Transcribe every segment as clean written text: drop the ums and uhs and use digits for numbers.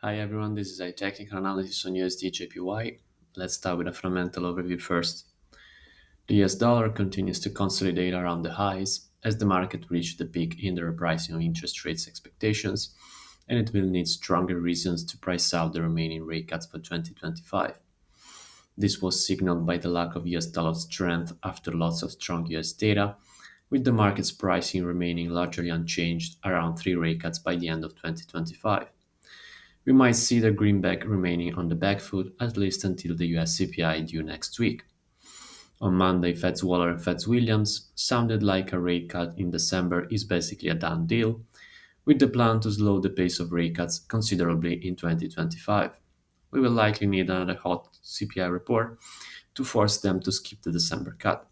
Hi everyone, this is a technical analysis on USDJPY. Let's start with a fundamental overview first. The US dollar continues to consolidate around the highs as the market reached the peak in the repricing of interest rates expectations, and it will need stronger reasons to price out the remaining rate cuts for 2025. This was signaled by the lack of US dollar strength after lots of strong US data, with the market's pricing remaining largely unchanged around 3 rate cuts by the end of 2025. We might see the greenback remaining on the back foot at least until the US CPI due next week. On Monday, Feds Waller and Feds Williams sounded like a rate cut in December is basically a done deal, with the plan to slow the pace of rate cuts considerably in 2025. We will likely need another hot CPI report to force them to skip the December cut.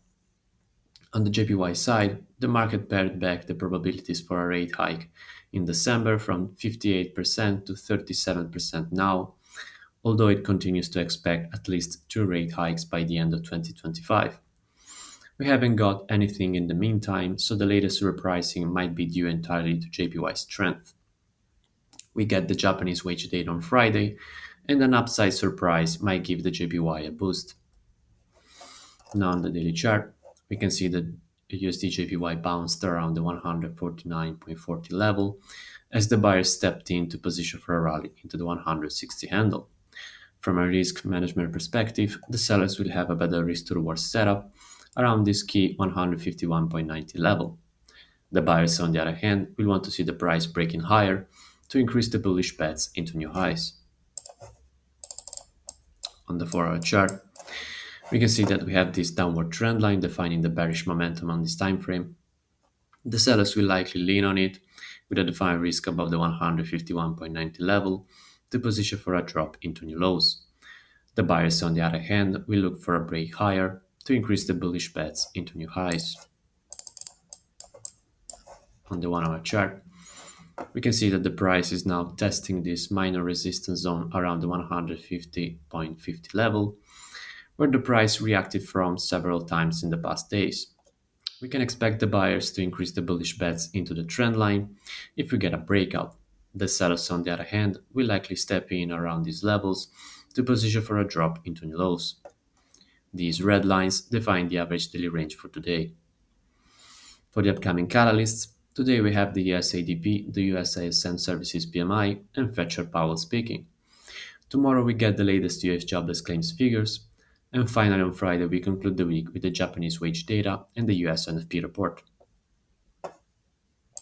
On the JPY side, the market pared back the probabilities for a rate hike in December from 58% to 37% now, although it continues to expect at least 2 rate hikes by the end of 2025. We haven't got anything in the meantime, so the latest repricing might be due entirely to JPY strength. We get the Japanese wage data on Friday, and an upside surprise might give the JPY a boost. Now on the daily chart, we can see that the USD/JPY bounced around the 149.40 level as the buyers stepped in to position for a rally into the 160 handle. From a risk management perspective, the sellers will have a better risk to reward setup around this key 151.90 level. The buyers, on the other hand, will want to see the price breaking higher to increase the bullish bets into new highs. On the 4-hour chart, we can see that we have this downward trend line defining the bearish momentum on this time frame. The sellers will likely lean on it with a defined risk above the 151.90 level to position for a drop into new lows. The buyers, on the other hand, will look for a break higher to increase the bullish bets into new highs. On the 1-hour chart, we can see that the price is now testing this minor resistance zone around the 150.50 level, where the price reacted from several times in the past days. We can expect the buyers to increase the bullish bets into the trend line if we get a breakout. The sellers, on the other hand, will likely step in around these levels to position for a drop into new lows. These red lines define the average daily range for today. For the upcoming catalysts, today we have the US ADP, the US ISM Services PMI, and Fetcher Powell speaking. Tomorrow we get the latest US jobless claims figures, and finally on Friday we conclude the week with the Japanese wage data and the US NFP report.